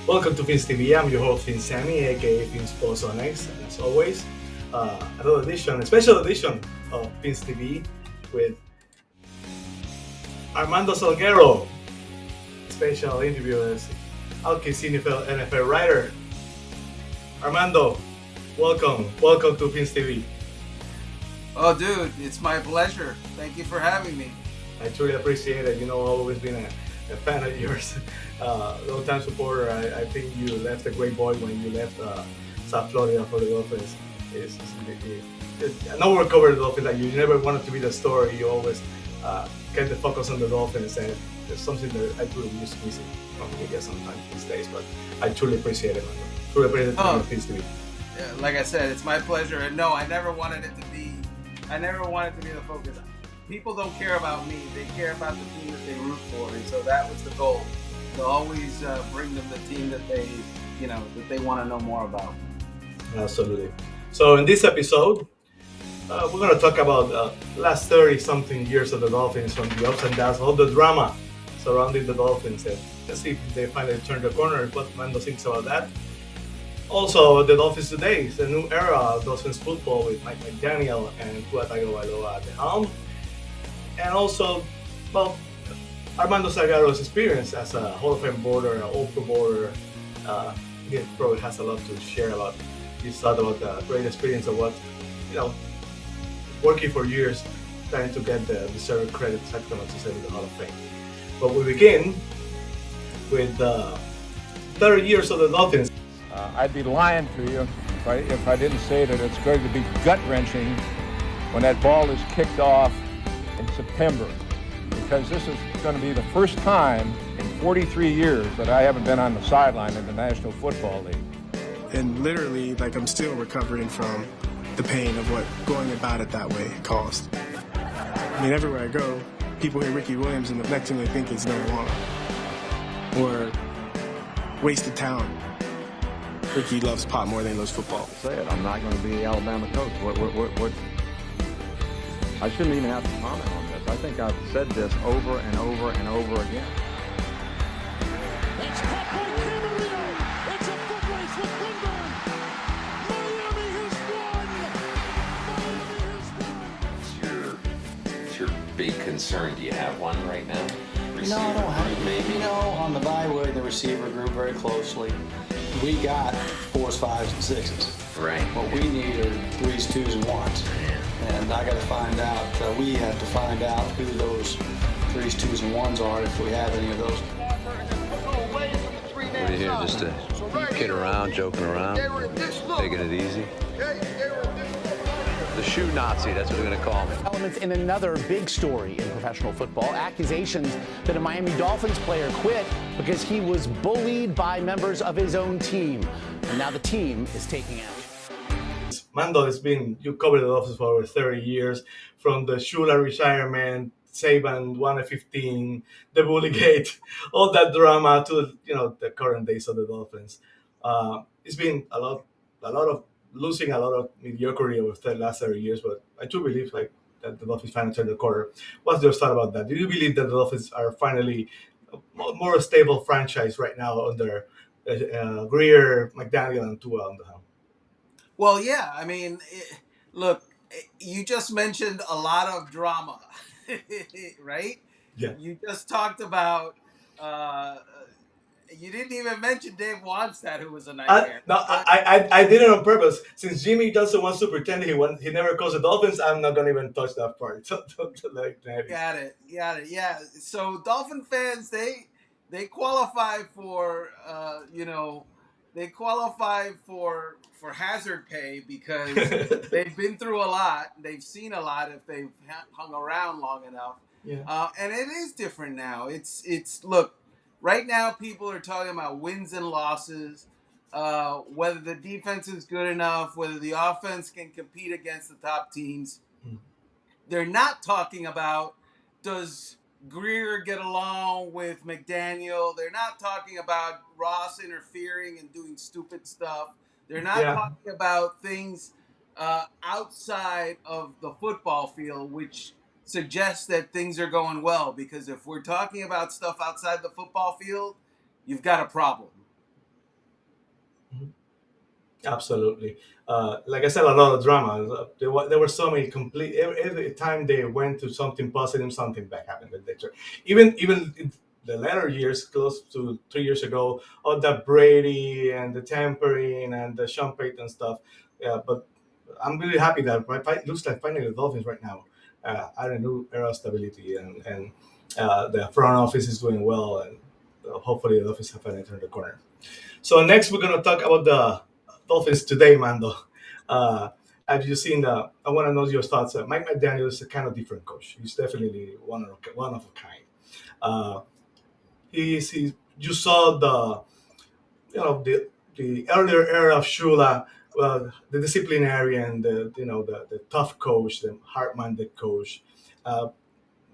Welcome to Fins TV. I'm your host, Fins Sammy, aka Fins Post on X, and as always, another edition, a special edition of Fins TV with Armando Salguero. Special interview as OutKick's NFL writer. Armando, welcome to Fins TV. Oh, dude, it's my pleasure. Thank you for having me. I truly appreciate it. I've always been a fan of yours, long-time supporter. I think you left a great boy when you left South Florida for the Dolphins. I know we're covering the Dolphins. Like you never wanted to be the story. You always kept the focus on the Dolphins, and it's something that I truly miss missing from media sometimes these days. But I truly appreciate it, man. Truly appreciate it to be. Like I said, it's my pleasure. And no, I never wanted it to be the focus. People don't care about me. They care about the team that they root for. And so that was the goal, to always bring them the team that they want to know more about. Absolutely. So in this episode, we're going to talk about last 30-something years of the Dolphins, from the ups and downs, all the drama surrounding the Dolphins. And let's see if they finally turn the corner, what Mando thinks about that. Also, the Dolphins today is a new era of Dolphins football with Mike McDaniel and Tua Tagovailoa at the helm. And also, Armando Salguero's experience as a Hall of Fame voter, an All-Pro voter. He probably has a lot to share about his thought about the great experience of what, working for years, trying to get the deserved credit, sacrament to say in the Hall of Fame. But we begin with 30 years of the Dolphins. I'd be lying to you if I didn't say that it's going to be gut-wrenching when that ball is kicked off in September, because this is going to be the first time in 43 years that I haven't been on the sideline in the National Football League. And literally, I'm still recovering from the pain of what going about it that way caused. I mean, everywhere I go, people hear Ricky Williams, and the next thing they think is marijuana or wasted talent. Ricky loves pot more than he loves football. Say it. I'm not going to be the Alabama coach. What? I shouldn't even have to comment on this. I think I've said this over and over and over again. It's caught by Camarino. It's a foot race with Philbin. Miami has won. What's your big concern? Do you have one right now? No, I don't have. Maybe. On the bye, we're the receiver group very closely. We got 4s, 5s, and 6s. Right. What we need are 3s, 2s, and 1s. And I got to find out, we have to find out who those 3s, 2s, and 1s are, if we have any of those. We're here just to kid around, joking around, taking it easy. The shoe Nazi, that's what they're going to call me. Elements in another big story in professional football. Accusations that a Miami Dolphins player quit because he was bullied by members of his own team. And now the team is taking action. Mando, you covered the Dolphins for over 30 years, from the Shula retirement, Saban 1-15, the Bullygate, all that drama to the current days of the Dolphins. It's been a lot of losing, a lot of mediocrity over the last 30 years, but I do believe that the Dolphins finally turned the corner. What's your thought about that? Do you believe that the Dolphins are finally a more stable franchise right now under Grier, McDaniel, and Tua on the helm? Well, yeah. I mean, look, you just mentioned a lot of drama, right? Yeah. You just talked about. You didn't even mention Dave Wannstedt, who was a nightmare. I did it on purpose. Since Jimmy Johnson wants to pretend he never calls the Dolphins, I'm not gonna even touch that part. Got it. Yeah. So Dolphin fans, they qualify for they qualify for hazard pay because they've been through a lot. They've seen a lot if they've hung around long enough. Yeah. And it is different now. It's look. Right now, people are talking about wins and losses, whether the defense is good enough, whether the offense can compete against the top teams. They're not talking about, does Grier get along with McDaniel? They're not talking about Ross interfering and doing stupid stuff. They're not talking about things outside of the football field, which suggests that things are going well, because if we're talking about stuff outside the football field, you've got a problem. Absolutely. Like I said, a lot of drama. There were so many complete. Every time they went to something positive, something bad happened with nature. Even in the latter years, close to 3 years ago, all the Brady and the tampering and the Sean Payton stuff. Yeah, but I'm really happy that it looks like finally the Dolphins right now are a new era of stability, and the front office is doing well, and hopefully the Dolphins have finally turned the corner. So next, we're gonna talk about the Dolphins today, Mando. Uh, have you seen the? I want to know your thoughts. Mike McDaniel is a kind of different coach. He's definitely one of a kind. Uh, he you saw the the earlier era of Shula, the disciplinarian, the tough coach, the hard-minded coach. Uh,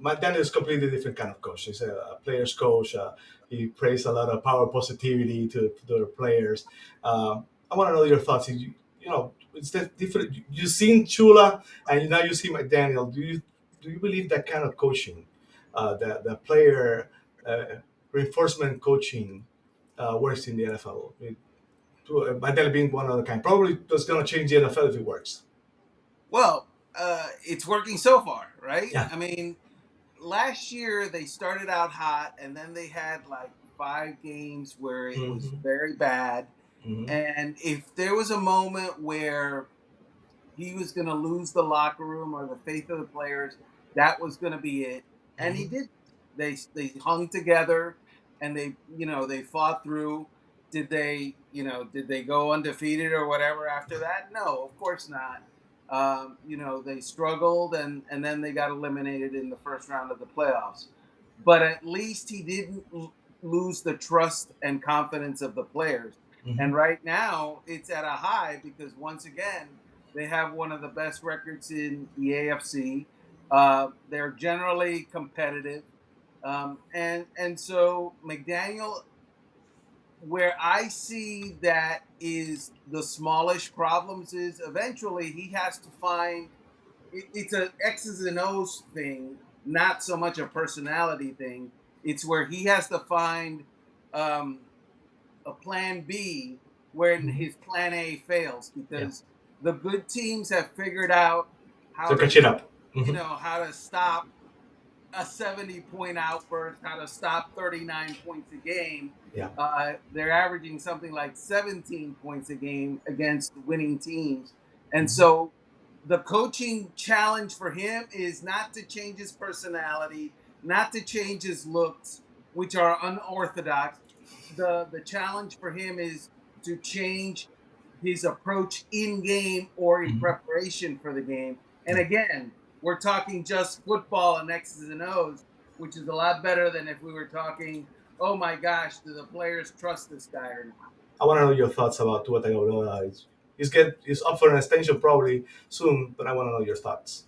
McDaniel is completely different kind of coach. He's a players coach. He prays a lot of power positivity to the players. I want to know your thoughts. It's different. You've seen Chula, and now you see McDaniel. Do you believe that kind of coaching, the player reinforcement coaching, works in the NFL? McDaniel being one of the kind, probably that's going to change the NFL if it works. Well, it's working so far, right? Yeah. I mean, last year they started out hot, and then they had like 5 games where it was Mhm. very bad. Mhm. And if there was a moment where he was going to lose the locker room or the faith of the players, that was going to be it. And he Mhm. did. They hung together, and they fought through. Did they go undefeated or whatever after that? No, of course not. They struggled, and then they got eliminated in the first round of the playoffs. But at least he didn't lose the trust and confidence of the players. And Mhm. right now, it's at a high because once again, they have one of the best records in the AFC. They're generally competitive, and so McDaniel, where I see that is the smallish problems is eventually he has to find it's a X's and O's thing, not so much a personality thing. It's where he has to find um, a plan B when Mhm. his plan A fails Yeah. because the good teams have figured out So how to catch it up. Mhm. how to stop a 70-point outburst, how to stop 39 points a game. Yeah. They're averaging something like 17 points a game against winning teams. And Mhm. so the coaching challenge for him is not to change his personality, not to change his looks, which are unorthodox. The challenge for him is to change his approach in game or in Mhm. preparation for the game. And Yeah. again, we're talking just football and X's and O's, which is a lot better than if we were talking, oh my gosh, do the players trust this guy or not? I want to know your thoughts about Tua Tagovailoa. He's up for an extension probably soon, but I want to know your thoughts.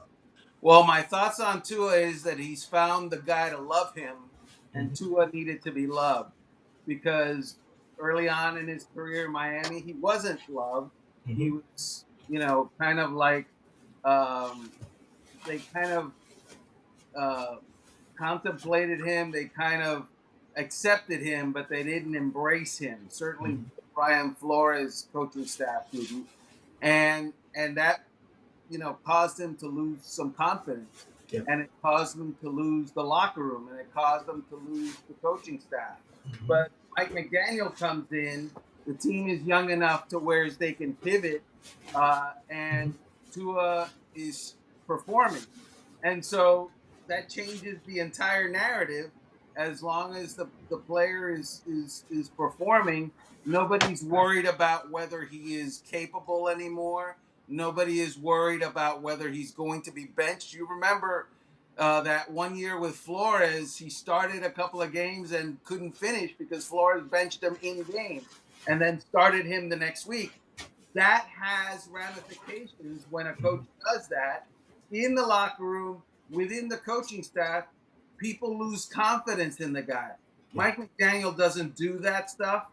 Well, my thoughts on Tua is that he's found the guy to love him, and Mhm. Tua needed to be loved because early on in his career in Miami, he wasn't loved. He Mhm. was, kind of like um, they kind of uh, contemplated him. They kind of accepted him, but they didn't embrace him. Certainly, Mhm. Brian Flores' coaching staff didn't, and that caused him to lose some confidence, Yeah. and it caused him to lose the locker room, and it caused him to lose the coaching staff. Mhm. But Mike McDaniel comes in. The team is young enough to where they can pivot, Mhm. and Tua is performing. And so that changes the entire narrative. As long as the player is performing, nobody's worried about whether he is capable anymore. Nobody is worried about whether he's going to be benched. You remember that one year with Flores, he started a couple of games and couldn't finish because Flores benched him in game and then started him the next week. That has ramifications when a coach does that in the locker room, within the coaching staff. People lose confidence in the guy. Yeah. Mike McDaniel doesn't do that stuff.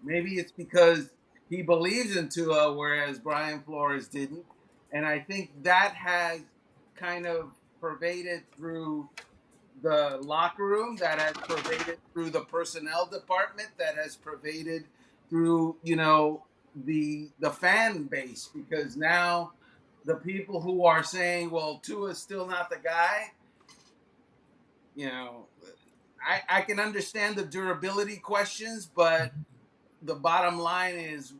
Maybe it's because he believes in Tua, whereas Brian Flores didn't. And I think that has kind of pervaded through the locker room, that has pervaded through the personnel department, that has pervaded through, the fan base, because now the people who are saying, well, Tua's still not the guy, you know, I can understand the durability questions, but the bottom line is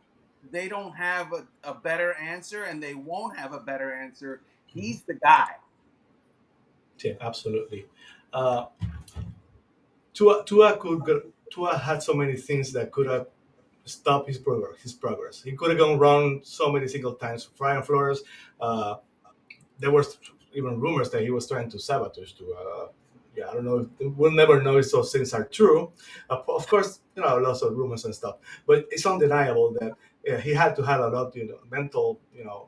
they don't have a better answer, and they won't have a better answer. He's the guy. Yeah, absolutely. Uh, Tua had so many things that could have stopped his progress. He could have gone wrong so many single times. Brian Flores, uh, there was even rumors that he was trying to sabotage to. Yeah, I don't know. We'll never know if those things are true. Of course, lots of rumors and stuff. But it's undeniable that he had to have a lot, mental.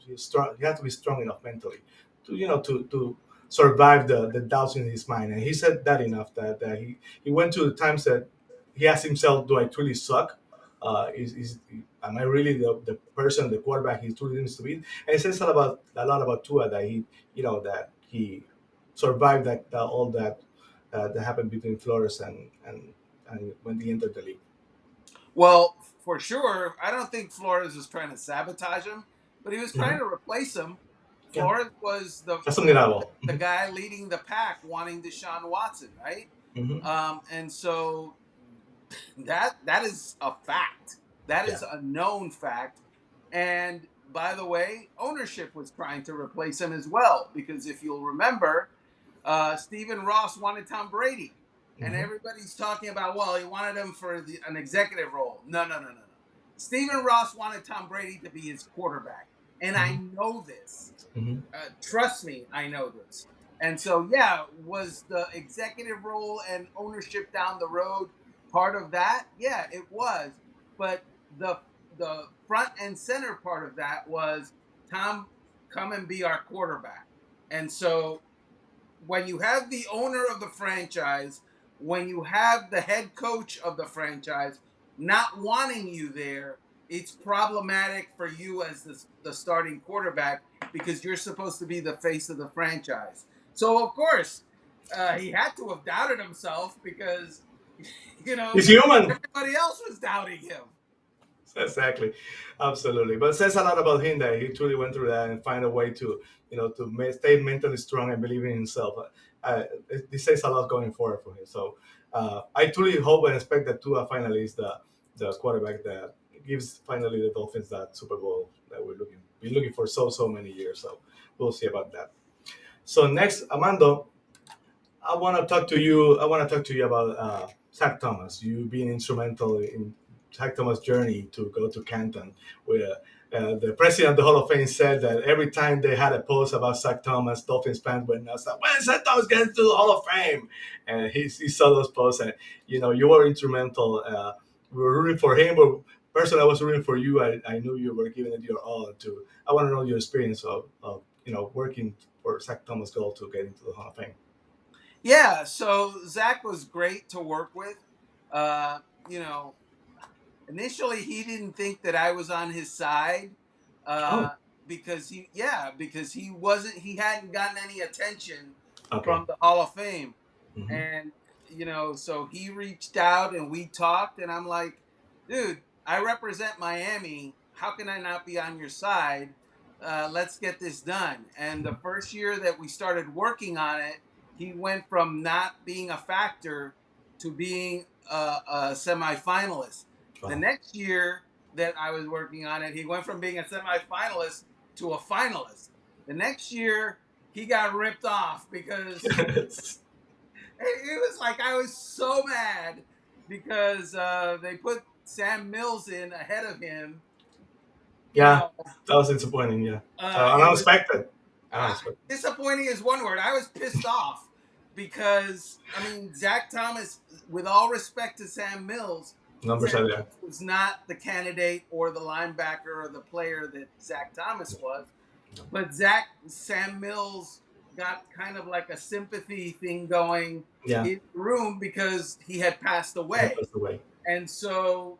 He's strong. He had to be strong enough mentally to, to survive the doubts in his mind. And he said that enough that he went to the times that he asked himself, "Do I truly suck? Am I really the person, the quarterback he truly needs to be?" And it says a lot about Tua that that he survived all that happened between Flores and when he entered the league. Well, for sure, I don't think Flores was trying to sabotage him, but he was trying Mm-hmm. to replace him. Yeah, Flores was that's undeniable. the guy leading the pack, wanting Deshaun Watson, right? Mm-hmm. And so that is a fact. That is a known fact. And by the way, ownership was trying to replace him as well, because if you'll remember, Stephen Ross wanted Tom Brady, and Mm-hmm. everybody's talking about, well, he wanted him for an executive role. No. Stephen Ross wanted Tom Brady to be his quarterback, and I know this. Mm-hmm. Trust me, I know this. And so, yeah, was the executive role and ownership down the road part of that? Yeah, it was. But the front and center part of that was, Tom, come and be our quarterback. And so when you have the owner of the franchise, when you have the head coach of the franchise not wanting you there, it's problematic for you as the starting quarterback, because you're supposed to be the face of the franchise. So, of course, he had to have doubted himself, because, He's human. everybody else was doubting him. Exactly, absolutely. But it says a lot about him that he truly went through that and find a way to, stay mentally strong and believe in himself. It says a lot going forward for him. So I truly hope and expect that Tua finally is the quarterback that gives finally the Dolphins that Super Bowl that been looking for so many years. So we'll see about that. So next, Armando, I want to talk to you. I want to talk to you about Zach Thomas. You being instrumental in Zach Thomas' journey to go to Canton, where the president of the Hall of Fame said that every time they had a post about Zach Thomas, Dolphins fans went nuts. Like, when Zach Thomas gets to the Hall of Fame? And he saw those posts, and you were instrumental. We were rooting for him, but personally, I was rooting for you. I knew you were giving it your all. I want to know your experience of working for Zach Thomas' goal to get into the Hall of Fame. Yeah, so Zach was great to work with. Initially he didn't think that I was on his side, because he hadn't gotten any attention from the Hall of Fame. Mm-hmm. And so he reached out and we talked, and I'm like, dude, I represent Miami. How can I not be on your side? Let's get this done. And the first year that we started working on it, he went from not being a factor to being a semifinalist. Wow. The next year that I was working on it, he went from being a semifinalist to a finalist. The next year, he got ripped off, because it was like, I was so mad because they put Sam Mills in ahead of him. Yeah, that was disappointing. Yeah, unexpected. Disappointing is one word. I was pissed off because, Zach Thomas, with all respect to Sam Mills, was not the candidate or the linebacker or the player that Zach Thomas was. But Sam Mills got kind of like a sympathy thing going in the room because he had passed away. And so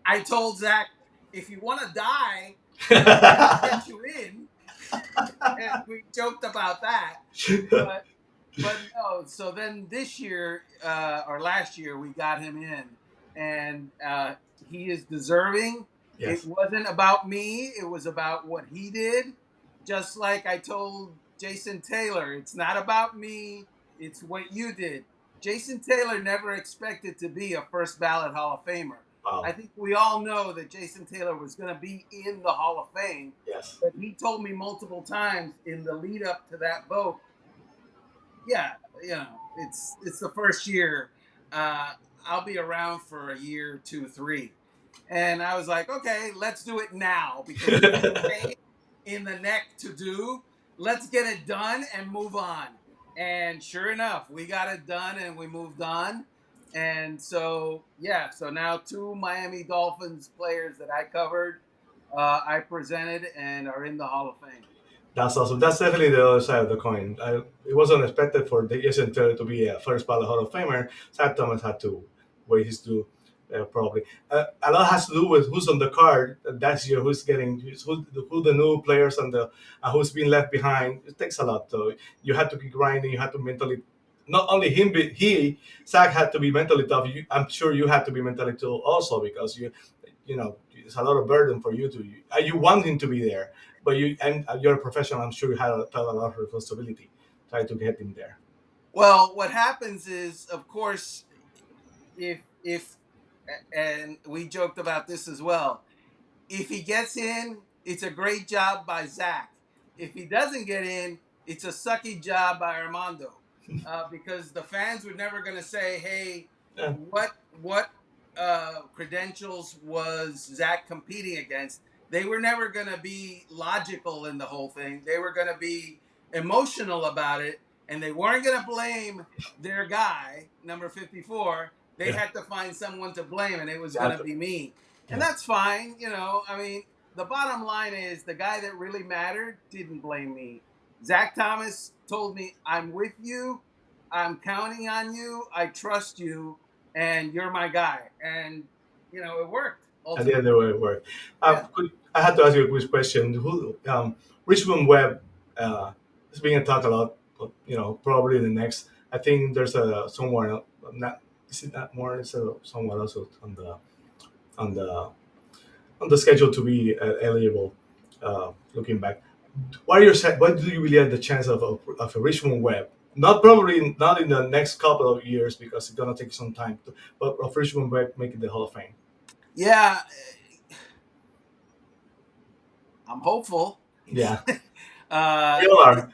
I told Zach, if you want to die, I'll get you in. And we joked about that. But no, so then this year, or last year, we got him in. And he is deserving. Yes. It wasn't about me. It was about what he did. Just like I told Jason Taylor, it's not about me. It's what you did. Jason Taylor never expected to be a first ballot Hall of Famer. I Wow. think we all know that Jason Taylor was going to be in the Hall of Fame, Yes. but he told me multiple times in the lead up to that vote, yeah, it's the first year. Uh, I'll be around for a year, 2, 3. And I was like, okay, let's do it now because it's a pain in the neck to do. Let's get it done and move on. And sure enough, we got it done and we moved on. And so, yeah, so now 2 Miami Dolphins players that I covered, I presented and are in the Hall of Fame. That's awesome. That's definitely the other side of the coin. It was unexpected for the Jason Taylor to be a first ballot Hall of Famer. Zach Thomas had to wait his due, probably. A lot has to do with who's on the card that year, who the new players and the who's been left behind. It takes a lot. So you had to keep grinding. You had to mentally, not only him, but Zach had to be mentally tough. I'm sure you had to be mentally tough also because it's a lot of burden for you you want him to be there, but you're a professional. I'm sure you had a lot of responsibility try to get him there. Well, what happens is, of course, if and we joked about this as well. If he gets in, it's a great job by Zach. If he doesn't get in, it's a sucky job by Armando, because the fans were never going to say, "Hey, Yeah. what credentials was Zach competing against?" They were never going to be logical in the whole thing. They were going to be emotional about it, and they weren't going to blame their guy, number 54. They had to find someone to blame, and it was going to be me. And that's fine. I mean, the bottom line is the guy that really mattered didn't blame me. Zach Thomas told me, I'm with you. I'm counting on you. I trust you. And you're my guy. And, it worked. At the end of the work. Yeah. I had to ask you a quick question. Richmond Webb is being talked a lot. But, probably the next. I think there's someone not. Is it not more? It's someone also on the on the schedule to be eligible. Looking back, what do you really have the chance of a Richmond Webb? Not in the next couple of years because it's gonna take some time, but of Richmond Webb making the Hall of Fame. Yeah. I'm hopeful. Yeah. uh, You are.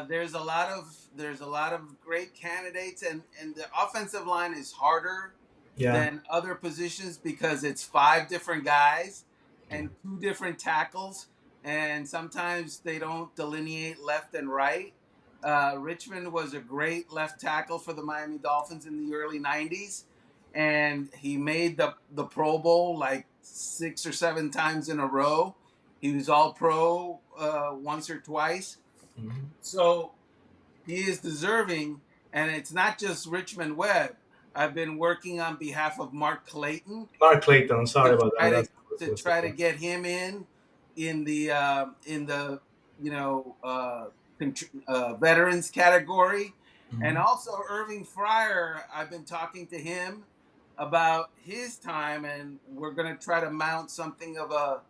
there's a lot of great candidates, and the offensive line is harder than other positions because it's 5 different guys and 2 different tackles, and sometimes they don't delineate left and right. Richmond was a great left tackle for the Miami Dolphins in the early 90s, and he made the Pro Bowl like 6 or 7 times in a row. He was all pro once or twice. Mm-hmm. So he is deserving, and it's not just Richmond Webb. I've been working on behalf of Mark Clayton. Mark Clayton, sorry about that. To try to get him in the veterans category. Mm-hmm. And also Irving Fryer, I've been talking to him about his time, and we're going to try to mount something of a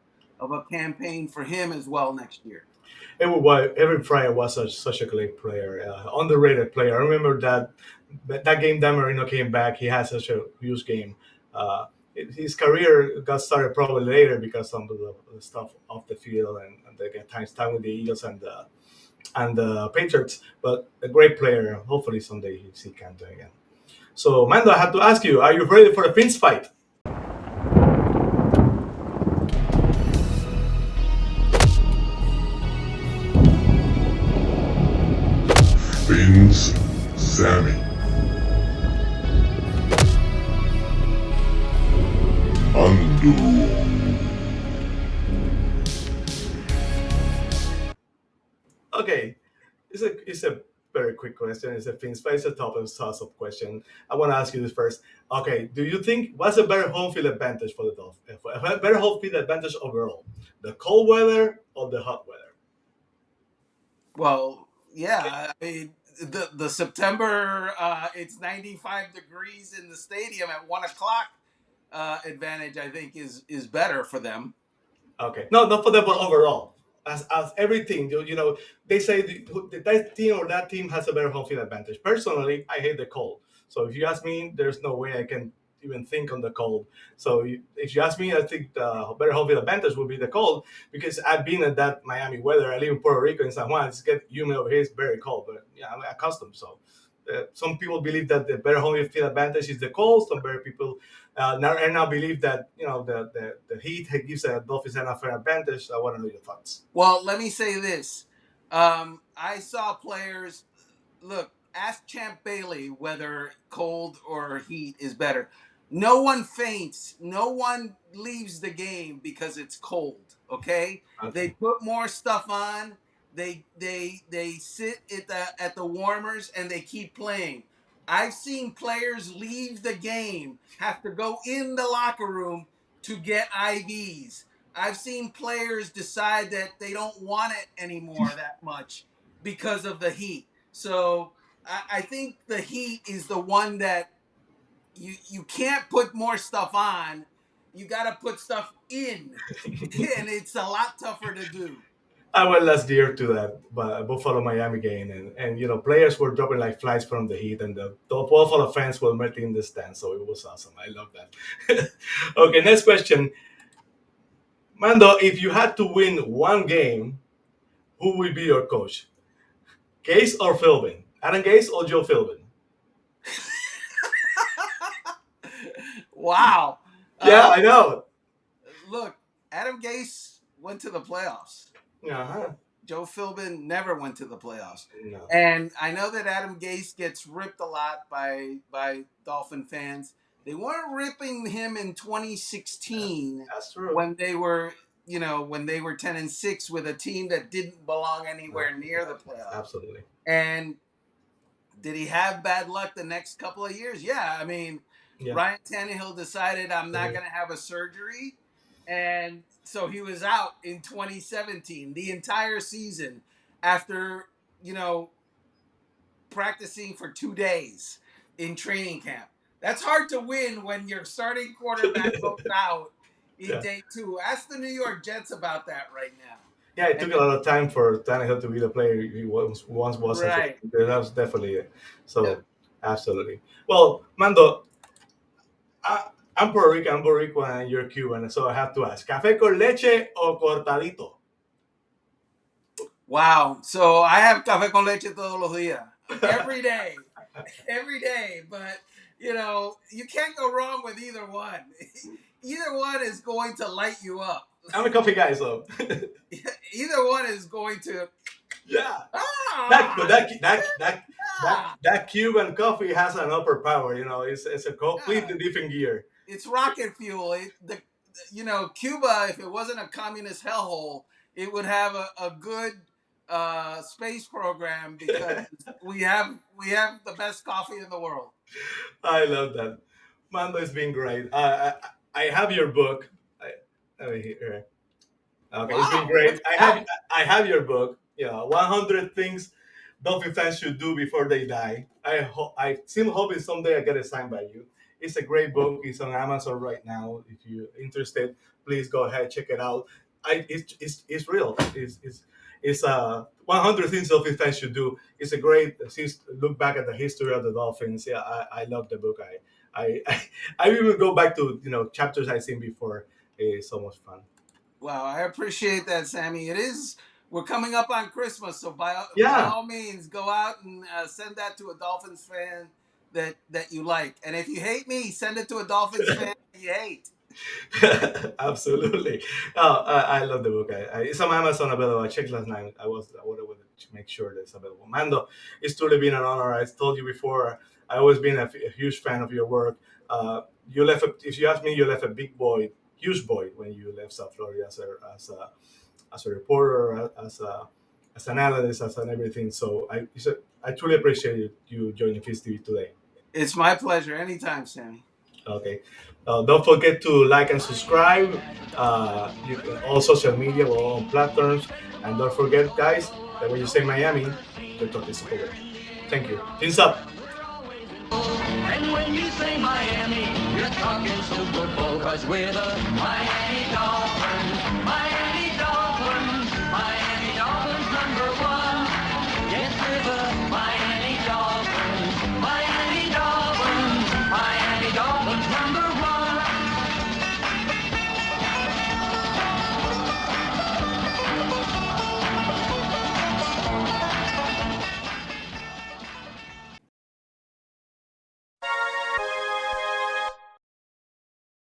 campaign for him as well next year. Irving Fryer was such a great player, underrated player. I remember that game Dan Marino came back. He had such a huge game. His career got started probably later because of the stuff off the field and they get time with the Eagles and the Patriots. But a great player. Hopefully someday he can do it again. So Mando, I have to ask you: are you ready for the Fins fight? Fins Sammy. Undo. Okay, it's a very quick question. It's a Fins fight. It's a top and sauce of question. I want to ask you this first. Okay, do you think what's a better home field advantage for the Dolphins? A better home field advantage overall, the cold weather or the hot weather? Well, yeah, I mean the September, it's 95 degrees in the stadium at 1 o'clock. advantage, I think, is better for them. Okay, no, not for them, but overall, as everything, they say that team or that team has a better home field advantage. Personally, I hate the cold. So if you ask me, there's no way I can even think on the cold. So if you ask me, I think the better home field advantage would be the cold because I've been at that Miami weather. I live in Puerto Rico in San Juan. It's get humid over here. It's very cold, but yeah, I'm accustomed. So some people believe that the better home field advantage is the cold. Some better people now believe that the heat gives the Dolphins an unfair advantage. I want to know your thoughts. Well, let me say this: I saw players. Look, ask Champ Bailey whether cold or heat is better. No one faints. No one leaves the game because it's cold. Okay? They put more stuff on. They sit at the warmers and they keep playing. I've seen players leave the game, have to go in the locker room to get IVs. I've seen players decide that they don't want it anymore that much because of the heat. So I think the heat is the one that you can't put more stuff on. You got to put stuff in, and it's a lot tougher to do. I went last year to that Buffalo Miami game, and players were dropping like flies from the heat, and the Buffalo fans were melting in the stands. So it was awesome. I love that. Okay, next question, Mando. If you had to win one game, who will be your coach? Gase or Philbin? Adam Gase or Joe Philbin? Wow. Yeah, I know. Look, Adam Gase went to the playoffs. Uh-huh. Joe Philbin never went to the playoffs. No. And I know that Adam Gase gets ripped a lot by Dolphin fans. They weren't ripping him in 2016. That's true. When they were 10-6 with a team that didn't belong anywhere near the playoffs. Absolutely. And did he have bad luck the next couple of years? Yeah. I mean, Ryan Tannehill decided I'm not going to have a surgery. And so he was out in 2017, the entire season, after, practicing for 2 days in training camp. That's hard to win when your starting quarterback goes out in day 2. Ask the New York Jets about that right now. Yeah, it took a lot of time for Tannehill to be the player he once was. Right. That was definitely it. So, absolutely. Well, Mando, I'm Puerto Rican and you're Cuban, so I have to ask, ¿café con leche o cortadito? Wow. So I have café con leche todos los días. Every day. Every day. But, you can't go wrong with either one. Either one is going to light you up. I'm a coffee guy, so. Either one is going to. Yeah. That Cuban coffee has an upper power. It's a completely different gear. It's rocket fuel. Cuba, if it wasn't a communist hellhole, it would have a good space program because we have the best coffee in the world. I love that. Mando, it's been great. I have your book. Here. Okay, wow. It's been great. I have your book. 100 things Dolphin fans should do before they die. I still hoping someday I get it signed by you. It's a great book. It's on Amazon right now. If you're interested, please go ahead, check it out. It's real. It's 100 things Dolphin fans should do. It's a great look back at the history of the Dolphins. Yeah, I love the book. I even go back to chapters I've seen before. It's so much fun. Wow, I appreciate that, Sammy. It is. We're coming up on Christmas, so by all means, go out and send that to a Dolphins fan that you like. And if you hate me, send it to a Dolphins fan that you hate. Absolutely. I love the book. It's on Amazon available. I checked last night. I wanted to make sure that it's available. Mando, it's truly been an honor. I told you before, I've always been a huge fan of your work. If you ask me, you left a huge void when you left South Florida as a reporter, as an analyst, as an everything. So I truly appreciate you joining Fins TV today. It's my pleasure. Anytime, Sammy. Okay. Don't forget to like and subscribe. You can all social media, we're all on platforms. And don't forget, guys, that when you say Miami, the top is Super Bowl. Thank you. Fins up. And when you say Miami, you're talking Super Bowl, 'cause we're the Miami